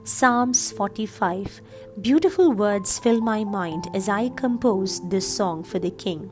Psalms 45. Beautiful words fill my mind as I compose this song for the King.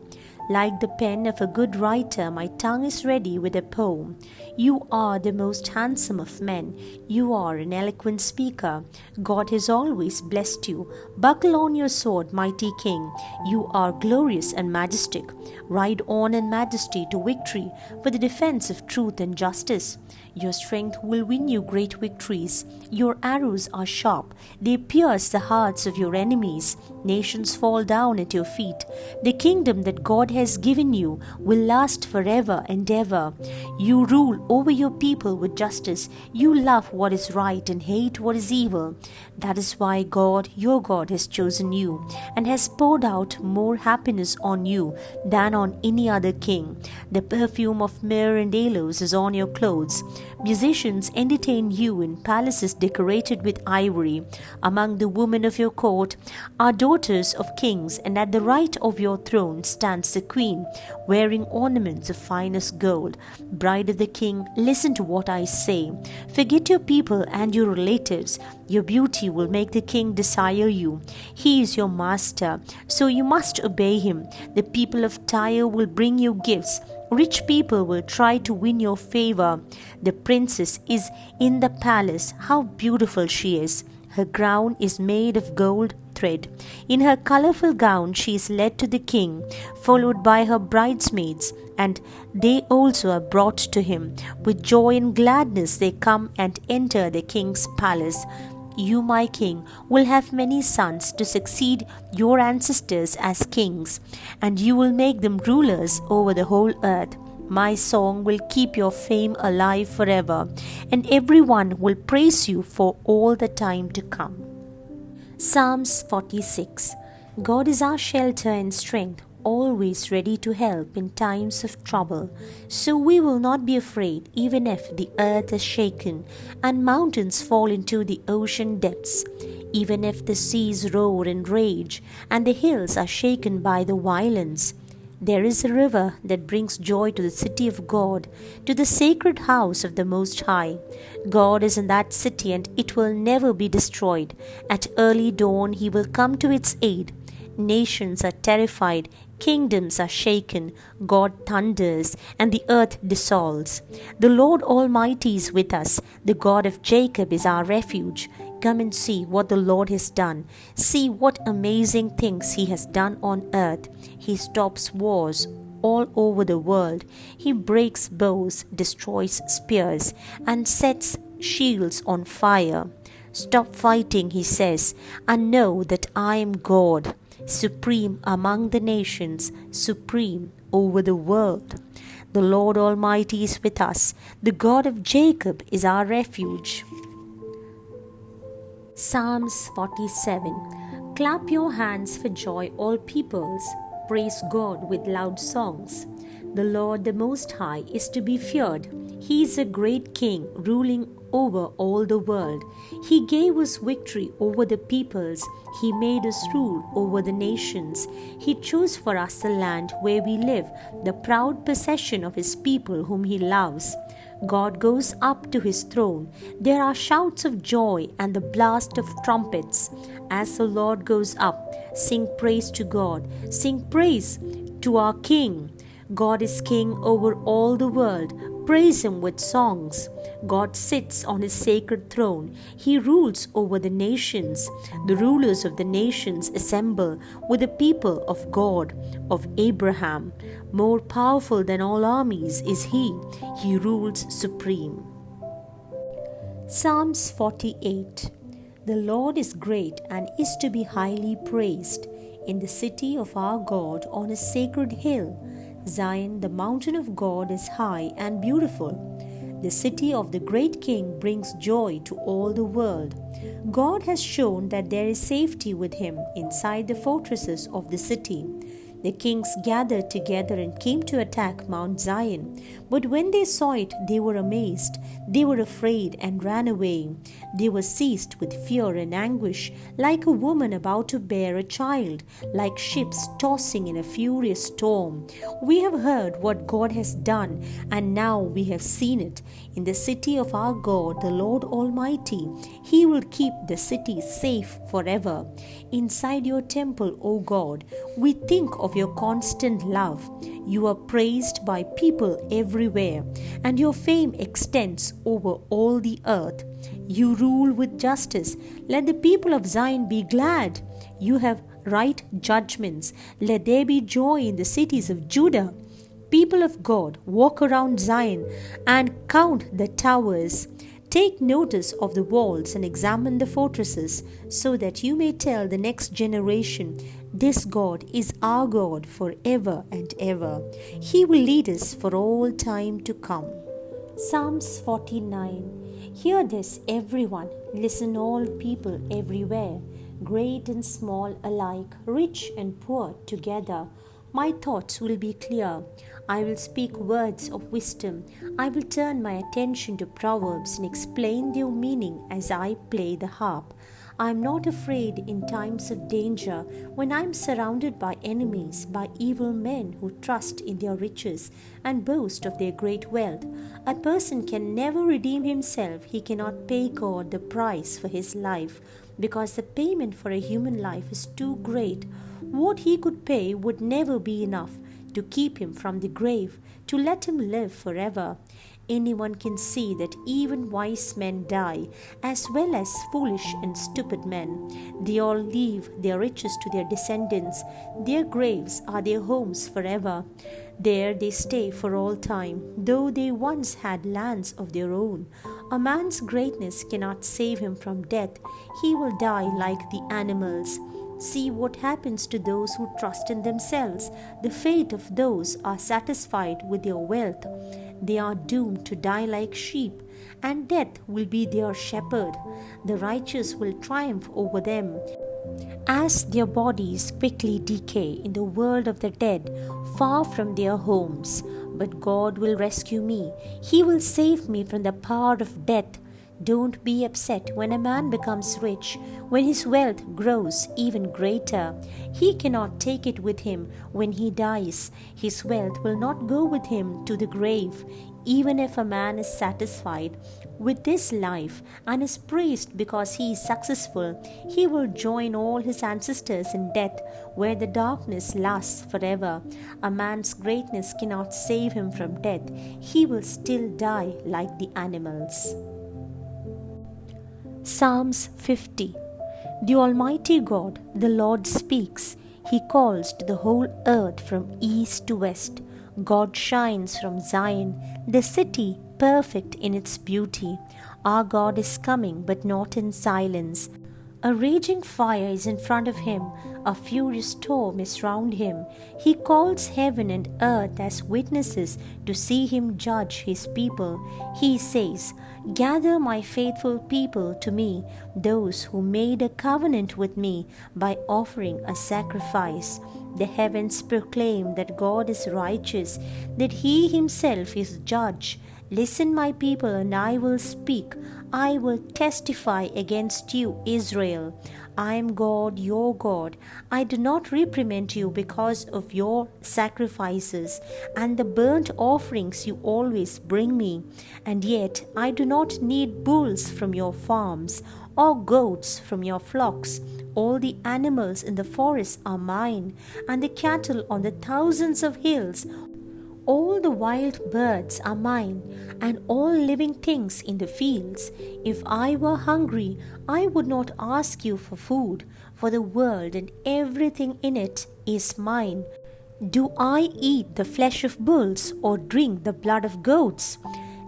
Like the pen of a good writer, my tongue is ready with a poem. You are the most handsome of men. You are an eloquent speaker. God has always blessed you. Buckle on your sword, mighty King. You are glorious and majestic. Ride on in majesty to victory for the defense of truth and justice. Your strength will win you great victories. Your arrows are sharp. They pierce the hearts of your enemies. Nations fall down at your feet. The kingdom that God has given you will last forever and ever. You rule over your people with justice. You love what is right and hate what is evil. That is why God, your God, has chosen you and has poured out more happiness on you than on any other king. The perfume of myrrh and aloes is on your clothes. Musicians entertain you in palaces decorated with ivory. Among the women of your court are daughters of kings, and at the right of your throne stands the queen, wearing ornaments of finest gold. Bride of the king, listen to what I say. Forget your people and your relatives. Your beauty will make the king desire you. He is your master, so you must obey him. The people of Tyre will bring you gifts. Rich people will try to win your favor. The princess is in the palace. How beautiful she is! Her crown is made of gold thread. In her colorful gown she is led to the king, followed by her bridesmaids, and they also are brought to him. With joy and gladness they come and enter the king's palace. You, my king, will have many sons to succeed your ancestors as kings, and you will make them rulers over the whole earth. My song will keep your fame alive forever, and everyone will praise you for all the time to come. Psalms 46. God is our shelter and strength, always ready to help in times of trouble. So we will not be afraid, even if the earth is shaken and mountains fall into the ocean depths, even if the seas roar and rage and the hills are shaken by the violence. There is a river that brings joy to the city of God, to the sacred house of the Most High. God is in that city, and it will never be destroyed. At early dawn he will come to its aid. Nations are terrified, kingdoms are shaken, God thunders, and the earth dissolves. The Lord Almighty is with us. The God of Jacob is our refuge. Come and see what the Lord has done. See what amazing things he has done on earth. He stops wars all over the world. He breaks bows, destroys spears, and sets shields on fire. Stop fighting, he says, and know that I am God, supreme among the nations, supreme over the world. The Lord Almighty is with us. The God of Jacob is our refuge. Psalms 47. Clap your hands for joy, all peoples. Praise God with loud songs. The Lord the Most High is to be feared. He is a great king, ruling over all the world. He gave us victory over the peoples. He made us rule over the nations. He chose for us the land where we live, the proud possession of his people whom he loves. God goes up to his throne. There are shouts of joy and the blast of trumpets. As the Lord goes up, sing praise to God. Sing praise to our King. God is king over all the world. Praise him with songs. God sits on his sacred throne. He rules over the nations. The rulers of the nations assemble with the people of God, of Abraham. More powerful than all armies is he. He rules supreme. Psalms 48. The Lord is great and is to be highly praised. In the city of our God, on a sacred hill, Zion, the mountain of God, is high and beautiful. The city of the great King brings joy to all the world. God has shown that there is safety with him inside the fortresses of the city. The kings gathered together and came to attack Mount Zion. But when they saw it, they were amazed. They were afraid and ran away. They were seized with fear and anguish, like a woman about to bear a child, like ships tossing in a furious storm. We have heard what God has done, and now we have seen it. In the city of our God, the Lord Almighty, He will keep the city safe forever. Inside your temple, O God, we think of your constant love. You are praised by people everywhere, and your fame extends over all the earth. You rule with justice. Let the people of Zion be glad. You have right judgments. Let there be joy in the cities of Judah. People of God, walk around Zion and count the towers. Take notice of the walls and examine the fortresses, so that you may tell the next generation, this God is our God forever and ever. He will lead us for all time to come. Psalms 49. Hear this, everyone. Listen, all people everywhere, great and small alike, rich and poor together. My thoughts will be clear. I will speak words of wisdom. I will turn my attention to proverbs and explain their meaning as I play the harp. I am not afraid in times of danger, when I am surrounded by enemies, by evil men who trust in their riches and boast of their great wealth. A person can never redeem himself. He cannot pay God the price for his life, because the payment for a human life is too great. What he could pay would never be enough to keep him from the grave, to let him live forever. Anyone can see that even wise men die, as well as foolish and stupid men. They all leave their riches to their descendants. Their graves are their homes forever. There they stay for all time, though they once had lands of their own. A man's greatness cannot save him from death. He will die like the animals. See what happens to those who trust in themselves. The fate of those are satisfied with their wealth. They are doomed to die like sheep, and death will be their shepherd. The righteous will triumph over them, as their bodies quickly decay in the world of the dead, far from their homes. But God will rescue me. He will save me from the power of death. Don't be upset when a man becomes rich, when his wealth grows even greater. He cannot take it with him when he dies. His wealth will not go with him to the grave. Even if a man is satisfied with this life and is praised because he is successful, he will join all his ancestors in death, where the darkness lasts forever. A man's greatness cannot save him from death. He will still die like the animals. Psalms 50. The Almighty God, the Lord speaks. He calls to the whole earth from east to west. God shines from Zion, the city perfect in its beauty. Our God is coming, but not in silence. A raging fire is in front of him. A furious storm is round him. He calls heaven and earth as witnesses to see him judge his people. He says, "Gather my faithful people to me, those who made a covenant with me by offering a sacrifice." The heavens proclaim that God is righteous, that He Himself is judge. Listen, my people, and I will speak. I will testify against you, Israel. I am God, your God. I do not reprimand you because of your sacrifices and the burnt offerings you always bring me. And yet I do not need bulls from your farms or goats from your flocks. All the animals in the forest are mine, and the cattle on the thousands of hills. All the wild birds are mine, and all living things in the fields. If I were hungry, I would not ask you for food, for the world and everything in it is mine. Do I eat the flesh of bulls or drink the blood of goats?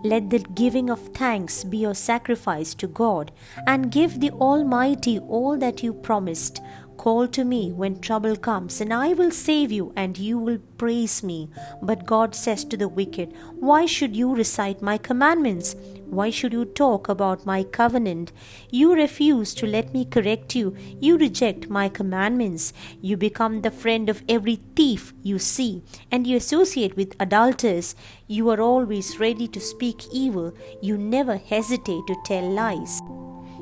Let the giving of thanks be your sacrifice to God, and give the Almighty all that you promised. Call to me when trouble comes, and I will save you, and you will praise me. But God says to the wicked, "Why should you recite my commandments? Why should you talk about my covenant? You refuse to let me correct you. You reject my commandments. You become the friend of every thief you see, and you associate with adulterers. You are always ready to speak evil. You never hesitate to tell lies.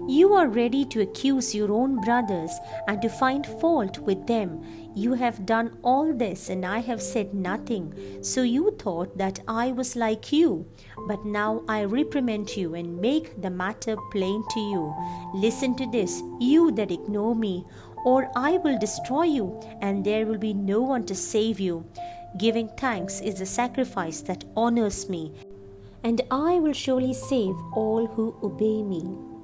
You are ready to accuse your own brothers and to find fault with them. You have done all this, and I have said nothing. So you thought that I was like you. But now I reprimand you and make the matter plain to you. Listen to this, you that ignore me, or I will destroy you, and there will be no one to save you. Giving thanks is a sacrifice that honors me, and I will surely save all who obey me.